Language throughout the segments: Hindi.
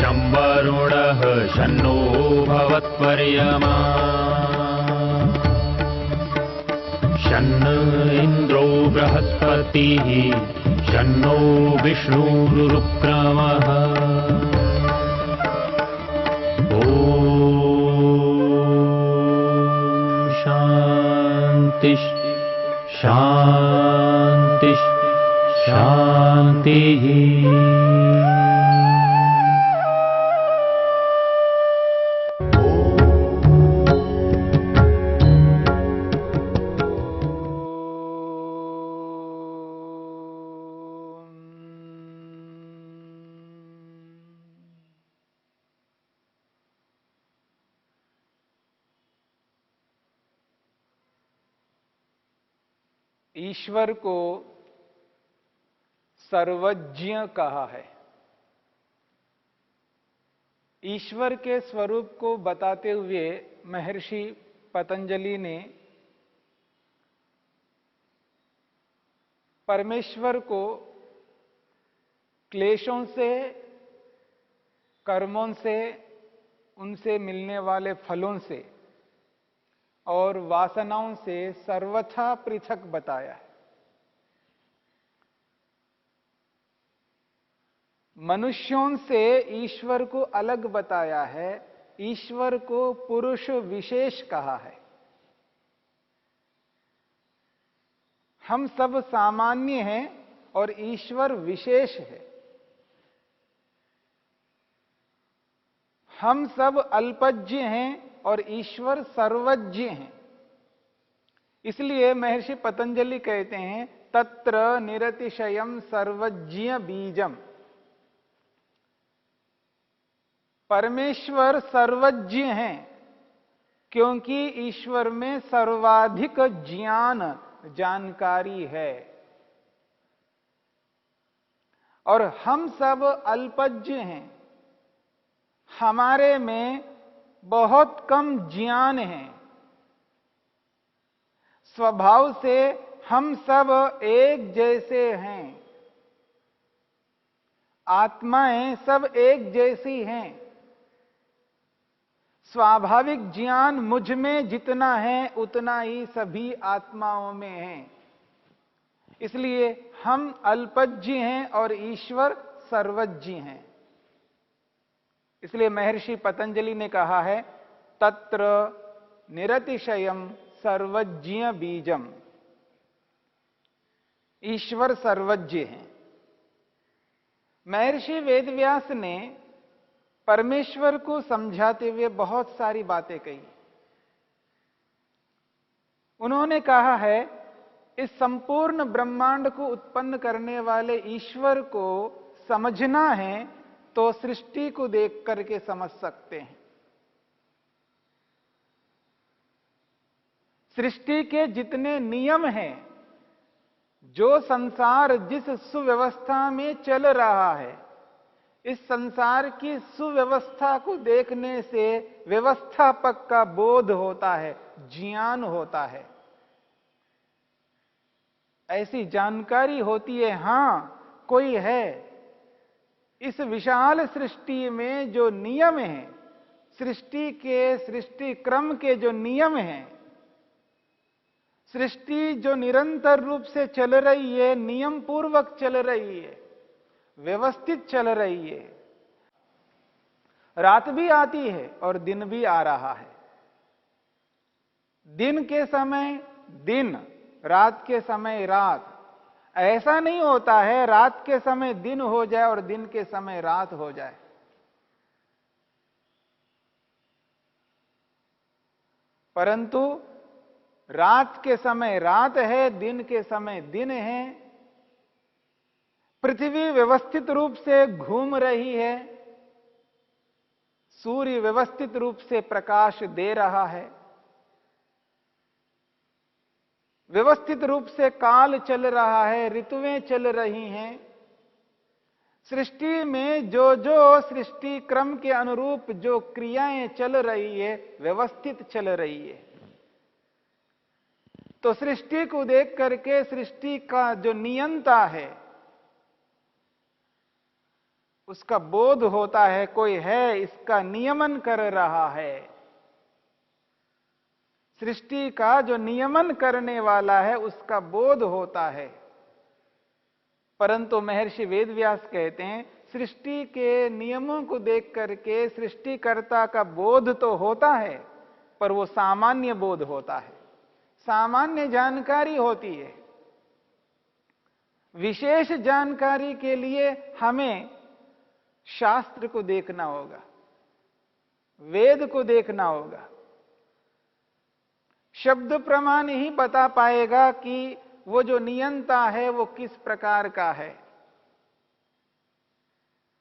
शं वरुणः शन्नो भवत्वर्यमा शन्न इन्द्रो बृहस्पतिः शन्नो विष्णुरुक्रमः ॐ शान्ति शान्ति शान्तिः। ईश्वर को सर्वज्ञ कहा है। ईश्वर के स्वरूप को बताते हुए महर्षि पतंजलि ने परमेश्वर को क्लेशों से, कर्मों से, उनसे मिलने वाले फलों से और वासनाओं से सर्वथा पृथक बताया है। मनुष्यों से ईश्वर को अलग बताया है। ईश्वर को पुरुष विशेष कहा है। हम सब सामान्य हैं और ईश्वर विशेष है। हम सब अल्पज्ञ हैं और ईश्वर सर्वज्ञ हैं। इसलिए महर्षि पतंजलि कहते हैं तत्र निरतिशयम सर्वज्ञ बीजम। परमेश्वर सर्वज्ञ हैं क्योंकि ईश्वर में सर्वाधिक ज्ञान, जानकारी है। और हम सब अल्पज्ञ हैं, हमारे में बहुत कम ज्ञान है। स्वभाव से हम सब एक जैसे हैं। आत्माएं सब एक जैसी हैं। स्वाभाविक ज्ञान मुझ में जितना है उतना ही सभी आत्माओं में है। इसलिए हम अल्पज्ञ हैं और ईश्वर सर्वज्ञ हैं। इसलिए महर्षि पतंजलि ने कहा है तत्र निरतिशयम सर्वज्ञ बीजम। ईश्वर सर्वज्ञ हैं। महर्षि वेदव्यास ने परमेश्वर को समझाते हुए बहुत सारी बातें कही। उन्होंने कहा है इस संपूर्ण ब्रह्मांड को उत्पन्न करने वाले ईश्वर को समझना है तो सृष्टि को देख करके समझ सकते हैं। सृष्टि के जितने नियम हैं, जो संसार जिस सुव्यवस्था में चल रहा है, इस संसार की सुव्यवस्था को देखने से व्यवस्थापक का बोध होता है, ज्ञान होता है। ऐसी जानकारी होती है, हां कोई है। इस विशाल सृष्टि में जो नियम हैं, सृष्टि क्रम के जो नियम हैं, सृष्टि जो निरंतर रूप से चल रही है, नियम पूर्वक चल रही है, व्यवस्थित चल रही है। रात भी आती है और दिन भी आ रहा है। दिन के समय दिन, रात के समय रात। ऐसा नहीं होता है रात के समय दिन हो जाए और दिन के समय रात हो जाए। परंतु रात के समय रात है, दिन के समय दिन है। पृथ्वी व्यवस्थित रूप से घूम रही है। सूर्य व्यवस्थित रूप से प्रकाश दे रहा है। व्यवस्थित रूप से काल चल रहा है, ऋतुएं चल रही हैं। सृष्टि में जो जो सृष्टि क्रम के अनुरूप जो क्रियाएं चल रही है, व्यवस्थित चल रही है। तो सृष्टि को देख करके सृष्टि का जो नियंता है, उसका बोध होता है, कोई है इसका नियमन कर रहा है। सृष्टि का जो नियमन करने वाला है उसका बोध होता है। परंतु महर्षि वेदव्यास कहते हैं सृष्टि के नियमों को देख करके सृष्टिकर्ता का बोध तो होता है, पर वो सामान्य बोध होता है, सामान्य जानकारी होती है। विशेष जानकारी के लिए हमें शास्त्र को देखना होगा, वेद को देखना होगा। शब्द प्रमाण ही बता पाएगा कि वो जो नियंता है वो किस प्रकार का है,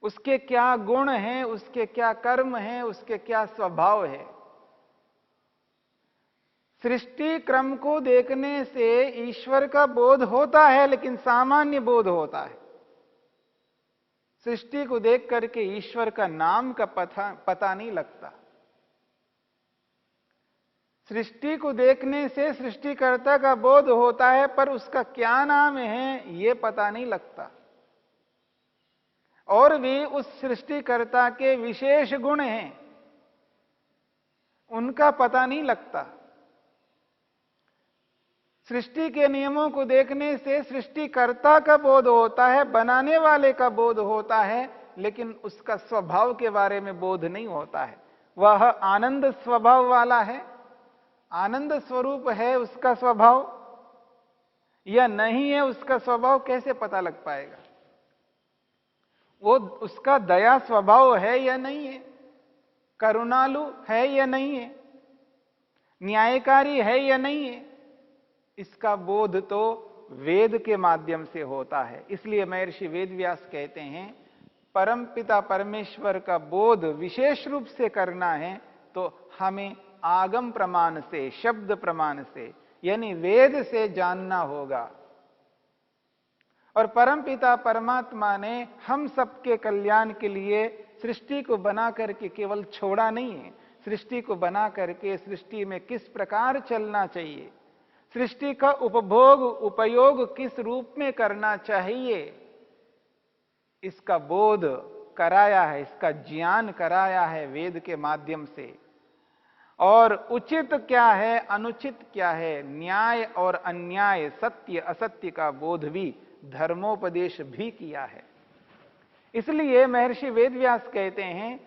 उसके क्या गुण हैं, उसके क्या कर्म हैं, उसके क्या स्वभाव है। सृष्टि क्रम को देखने से ईश्वर का बोध होता है, लेकिन सामान्य बोध होता है। सृष्टि को देख करके ईश्वर का नाम का पता नहीं लगता। सृष्टि को देखने से सृष्टिकर्ता का बोध होता है, पर उसका क्या नाम है यह पता नहीं लगता। और भी उस सृष्टिकर्ता के विशेष गुण हैं, उनका पता नहीं लगता। सृष्टि के नियमों को देखने से सृष्टिकर्ता का बोध होता है, बनाने वाले का बोध होता है, लेकिन उसका स्वभाव के बारे में बोध नहीं होता है। वह आनंद स्वभाव वाला है, आनंद स्वरूप है उसका स्वभाव, या नहीं है उसका स्वभाव कैसे पता लग पाएगा? वो उसका दया स्वभाव है या नहीं है, करुणालु है या नहीं है, न्यायकारी है या नहीं है, इसका बोध तो वेद के माध्यम से होता है। इसलिए महर्षि वेदव्यास कहते हैं परमपिता परमेश्वर का बोध विशेष रूप से करना है तो हमें आगम प्रमाण से, शब्द प्रमाण से, यानी वेद से जानना होगा। और परमपिता परमात्मा ने हम सबके कल्याण के लिए सृष्टि को बना करके केवल छोड़ा नहीं है, सृष्टि को बना करके सृष्टि में किस प्रकार चलना चाहिए, सृष्टि का उपभोग उपयोग किस रूप में करना चाहिए, इसका बोध कराया है, इसका ज्ञान कराया है वेद के माध्यम से। और उचित क्या है, अनुचित क्या है, न्याय और अन्याय, सत्य असत्य का बोध भी, धर्मोपदेश भी किया है। इसलिए महर्षि वेदव्यास कहते हैं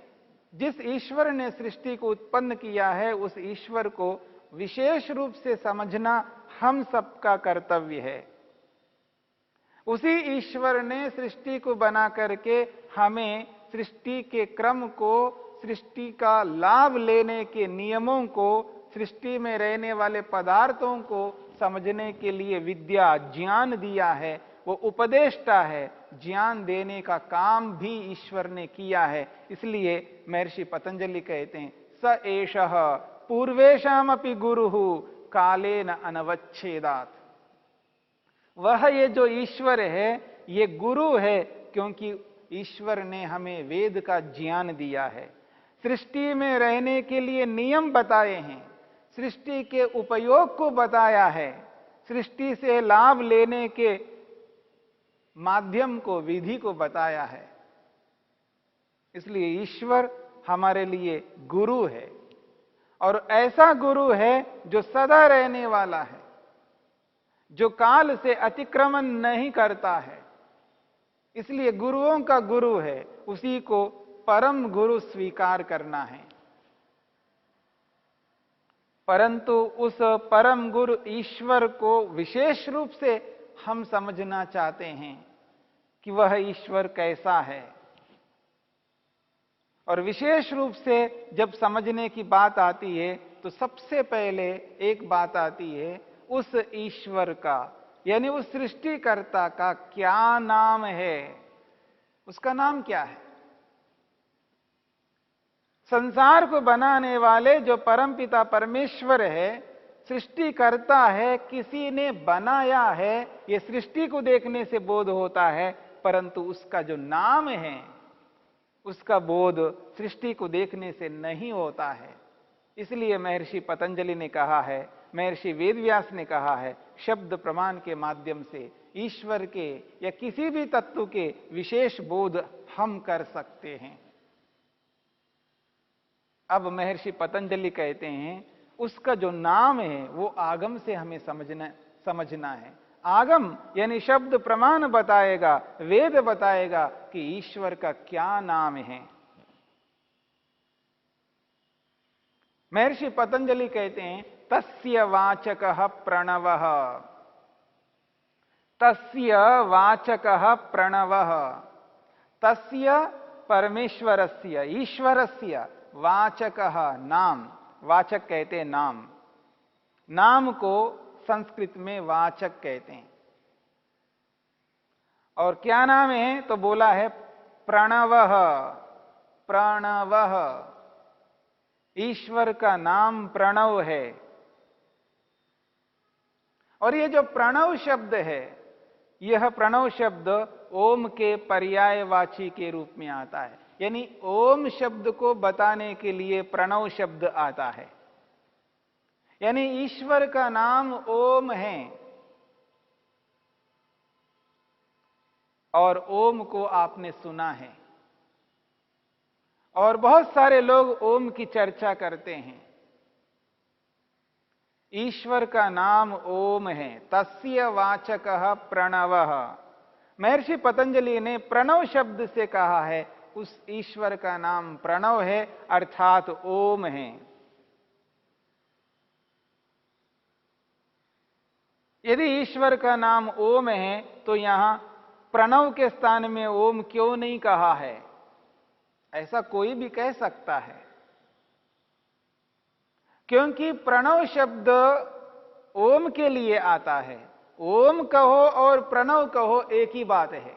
जिस ईश्वर ने सृष्टि को उत्पन्न किया है उस ईश्वर को विशेष रूप से समझना हम सबका कर्तव्य है। उसी ईश्वर ने सृष्टि को बना करके हमें सृष्टि के क्रम को, सृष्टि का लाभ लेने के नियमों को, सृष्टि में रहने वाले पदार्थों को समझने के लिए विद्या, ज्ञान दिया है। वो उपदेष्टा है, ज्ञान देने का काम भी ईश्वर ने किया है। इसलिए महर्षि पतंजलि कहते हैं स एषः पूर्वेशामपि गुरुः कालेन अनवच्छेदात्। वह ये जो ईश्वर है ये गुरु है, क्योंकि ईश्वर ने हमें वेद का ज्ञान दिया है, सृष्टि में रहने के लिए नियम बताए हैं, सृष्टि के उपयोग को बताया है, सृष्टि से लाभ लेने के माध्यम को, विधि को बताया है। इसलिए ईश्वर हमारे लिए गुरु है, और ऐसा गुरु है जो सदा रहने वाला है, जो काल से अतिक्रमण नहीं करता है। इसलिए गुरुओं का गुरु है, उसी को परम गुरु स्वीकार करना है। परंतु उस परम गुरु ईश्वर को विशेष रूप से हम समझना चाहते हैं कि वह ईश्वर कैसा है। और विशेष रूप से जब समझने की बात आती है तो सबसे पहले एक बात आती है उस ईश्वर का, यानी उस सृष्टिकर्ता का क्या नाम है, उसका नाम क्या है। संसार को बनाने वाले जो परमपिता परमेश्वर है, सृष्टिकर्ता है, किसी ने बनाया है, यह सृष्टि को देखने से बोध होता है, परंतु उसका जो नाम है उसका बोध सृष्टि को देखने से नहीं होता है। इसलिए महर्षि पतंजलि ने कहा है, महर्षि वेदव्यास ने कहा है, शब्द प्रमाण के माध्यम से ईश्वर के या किसी भी तत्व के विशेष बोध हम कर सकते हैं। अब महर्षि पतंजलि कहते हैं उसका जो नाम है वो आगम से हमें समझना है। आगम यानी शब्द प्रमाण बताएगा, वेद बताएगा कि ईश्वर का क्या नाम है। महर्षि पतंजलि कहते हैं तस्य वाचकः प्रणवः, तस्य वाचकः प्रणवः, तस्य परमेश्वरस्य ईश्वरस्य वाचकः नाम, वाचक कहते हैं नाम, नाम को संस्कृत में वाचक कहते हैं। और क्या नाम है तो बोला है प्रणवः, प्रणवः, ईश्वर का नाम प्रणव है। और ये जो प्रणव शब्द है, यह प्रणव शब्द ओम के पर्यायवाची के रूप में आता है, यानी ओम शब्द को बताने के लिए प्रणव शब्द आता है। यानी ईश्वर का नाम ओम है और ओम को आपने सुना है और बहुत सारे लोग ओम की चर्चा करते हैं। ईश्वर का नाम ओम है, तस्य वाचकः प्रणवः। महर्षि पतंजलि ने प्रणव शब्द से कहा है उस ईश्वर का नाम प्रणव है, अर्थात ओम है। यदि ईश्वर का नाम ओम है तो यहां प्रणव के स्थान में ओम क्यों नहीं कहा है? ऐसा कोई भी कह सकता है, क्योंकि प्रणव शब्द ओम के लिए आता है। ओम कहो और प्रणव कहो एक ही बात है।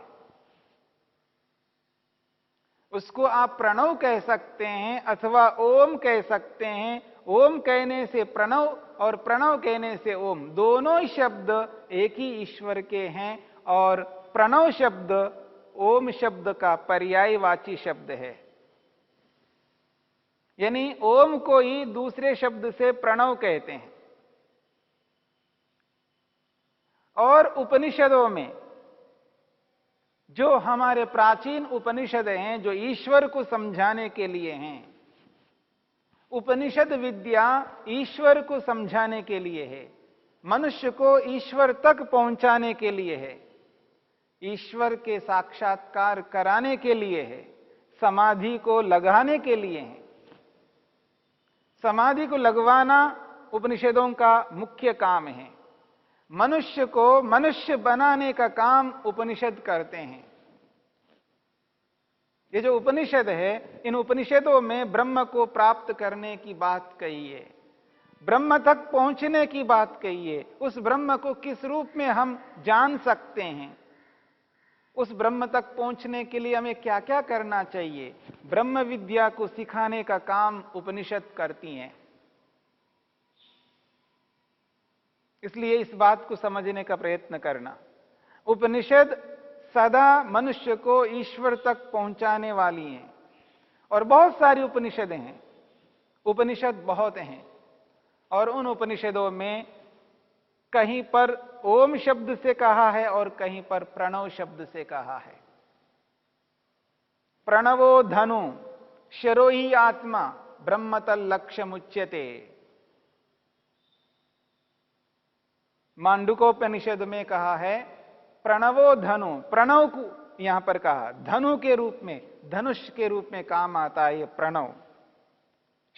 उसको आप प्रणव कह सकते हैं अथवा ओम कह सकते हैं। ओम कहने से प्रणव और प्रणव कहने से ओम, दोनों ही शब्द एक ही ईश्वर के हैं और प्रणव शब्द ओम शब्द का पर्यायवाची शब्द है। यानी ओम को ही दूसरे शब्द से प्रणव कहते हैं। और उपनिषदों में जो हमारे प्राचीन उपनिषद हैं, जो ईश्वर को समझाने के लिए हैं, उपनिषद विद्या ईश्वर को समझाने के लिए है, मनुष्य को ईश्वर तक पहुंचाने के लिए है, ईश्वर के साक्षात्कार कराने के लिए है, समाधि को लगाने के लिए है। समाधि को लगवाना उपनिषदों का मुख्य काम है। मनुष्य को मनुष्य बनाने का काम उपनिषद करते हैं। ये जो उपनिषद है, इन उपनिषदों में ब्रह्म को प्राप्त करने की बात कही है, ब्रह्म तक पहुंचने की बात कही है। उस ब्रह्म को किस रूप में हम जान सकते हैं, उस ब्रह्म तक पहुंचने के लिए हमें क्या क्या करना चाहिए, ब्रह्म विद्या को सिखाने का काम उपनिषद करती हैं। इसलिए इस बात को समझने का प्रयत्न करना। उपनिषद सदा मनुष्य को ईश्वर तक पहुंचाने वाली हैं और बहुत सारी उपनिषदें हैं। उपनिषद बहुत हैं और उन उपनिषदों में कहीं पर ओम शब्द से कहा है और कहीं पर प्रणव शब्द से कहा है। प्रणवो धनु शरो ही आत्मा ब्रह्मतल लक्ष्य मुच्यते। मांडुकोपनिषद में कहा है प्रणवो धनु, प्रणव को यहां पर कहा धनु के रूप में, धनुष के रूप में काम आता है ये प्रणव।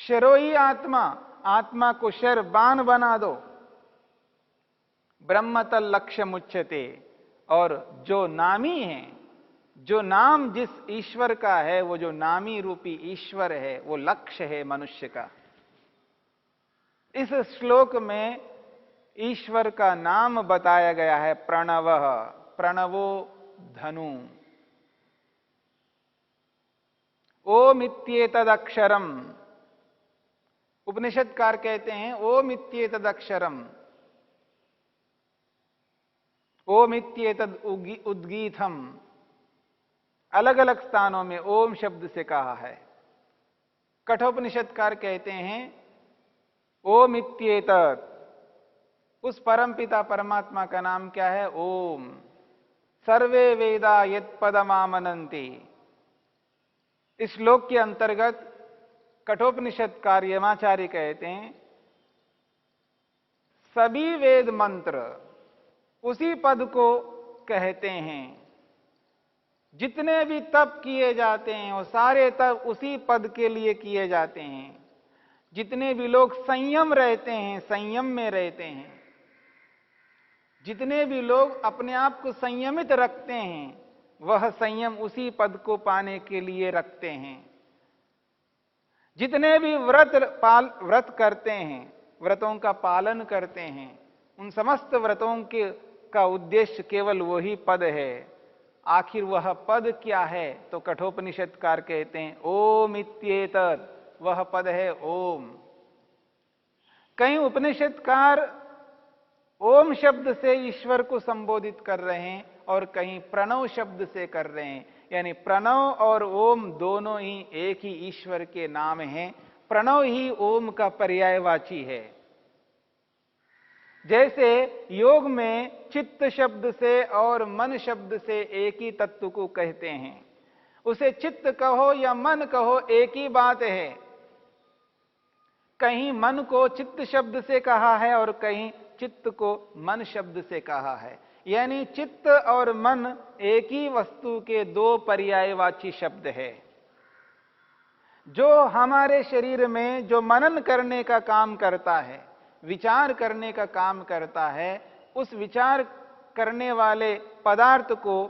शरोई आत्मा, आत्मा को शर बाण बना दो। ब्रह्मतल लक्ष्य मुच्यते, और जो नामी है, जो नाम जिस ईश्वर का है, वो जो नामी रूपी ईश्वर है, वो लक्ष्य है मनुष्य का। इस श्लोक में ईश्वर का नाम बताया गया है प्रणवः, प्रणवो धनु। ओम इत्येतदक्षरम, उपनिषदकार कहते हैं ओम इत्येतदक्षरम, ओम इत्येतद उद्गीतम। अलग अलग स्थानों में ओम शब्द से कहा है। कठोपनिषदकार कहते हैं ओम इत्येतद, उस परमपिता परमात्मा का नाम क्या है? ओम। सर्वे वेदा यत्पदमामनन्ति। इस श्लोक के अंतर्गत कठोपनिषद कार्यमाचार्य कहते हैं सभी वेद मंत्र उसी पद को कहते हैं, जितने भी तप किए जाते हैं वो सारे तप उसी पद के लिए किए जाते हैं। जितने भी लोग संयम रहते हैं, संयम में रहते हैं, जितने भी लोग अपने आप को संयमित रखते हैं, वह संयम उसी पद को पाने के लिए रखते हैं। जितने भी व्रत करते हैं, व्रतों का पालन करते हैं, उन समस्त व्रतों का उद्देश्य केवल वही पद है। आखिर वह पद क्या है? तो कठोपनिषदकार कहते हैं ओम इत्येतत्, वह पद है ओम। कई उपनिषदकार ओम शब्द से ईश्वर को संबोधित कर रहे हैं और कहीं प्रणव शब्द से कर रहे हैं, यानी प्रणव और ओम दोनों ही एक ही ईश्वर के नाम हैं। प्रणव ही ओम का पर्यायवाची है। जैसे योग में चित्त शब्द से और मन शब्द से एक ही तत्व को कहते हैं, उसे चित्त कहो या मन कहो एक ही बात है। कहीं मन को चित्त शब्द से कहा है और कहीं चित्त को मन शब्द से कहा है, यानी चित्त और मन एक ही वस्तु के दो पर्यायवाची शब्द है। जो हमारे शरीर में जो मनन करने का काम करता है, विचार करने का काम करता है, उस विचार करने वाले पदार्थ को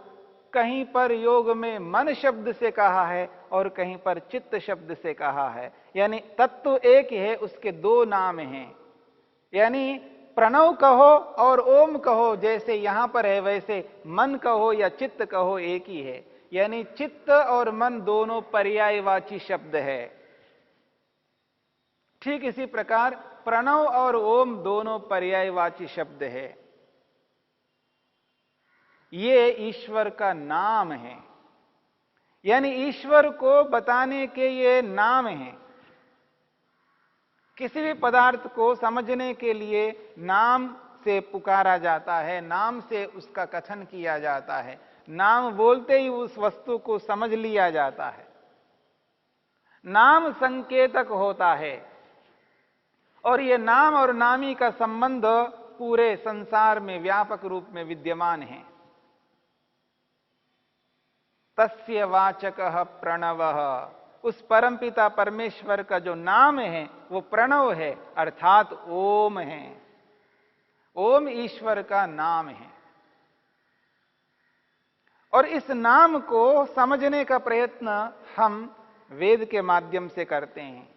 कहीं पर योग में मन शब्द से कहा है और कहीं पर चित्त शब्द से कहा है, यानी तत्व एक है, उसके दो नाम हैं। यानी प्रणव कहो और ओम कहो, जैसे यहां पर है वैसे मन कहो या चित्त कहो एक ही है, यानी चित्त और मन दोनों पर्यायवाची शब्द है। ठीक इसी प्रकार प्रणव और ओम दोनों पर्यायवाची शब्द है। ये ईश्वर का नाम है, यानी ईश्वर को बताने के ये नाम हैं। किसी भी पदार्थ को समझने के लिए नाम से पुकारा जाता है, नाम से उसका कथन किया जाता है, नाम बोलते ही उस वस्तु को समझ लिया जाता है। नाम संकेतक होता है और ये नाम और नामी का संबंध पूरे संसार में व्यापक रूप में विद्यमान है। तस्य वाचकः प्रणवः, उस परमपिता परमेश्वर का जो नाम है वो प्रणव है, अर्थात ओम है। ओम ईश्वर का नाम है और इस नाम को समझने का प्रयत्न हम वेद के माध्यम से करते हैं,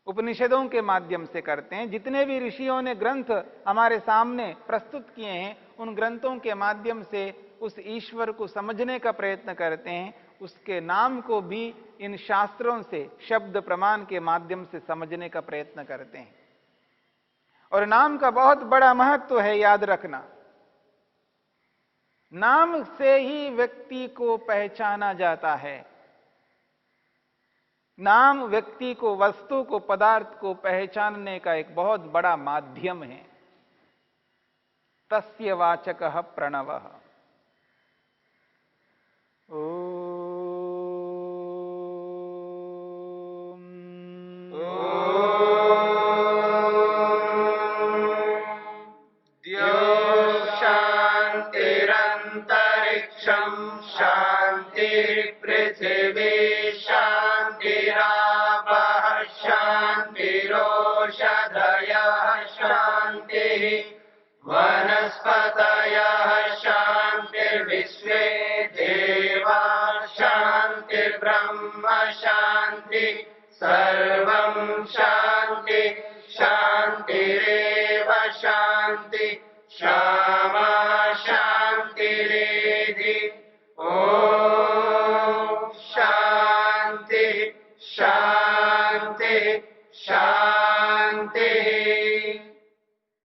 उपनिषदों के माध्यम से करते हैं। जितने भी ऋषियों ने ग्रंथ हमारे सामने प्रस्तुत किए हैं, उन ग्रंथों के माध्यम से उस ईश्वर को समझने का प्रयत्न करते हैं। उसके नाम को भी इन शास्त्रों से शब्द प्रमाण के माध्यम से समझने का प्रयत्न करते हैं। और नाम का बहुत बड़ा महत्व है, याद रखना। नाम से ही व्यक्ति को पहचाना जाता है। नाम व्यक्ति को, वस्तु को, पदार्थ को पहचानने का एक बहुत बड़ा माध्यम है। तस्य वाचकः प्रणवः। शांतिरंतरिक्षं शांतिर्पृथिवी शांतिरापः शांतिरोषधयः शांतिः वनस्पतयः शांतिर्विश्वे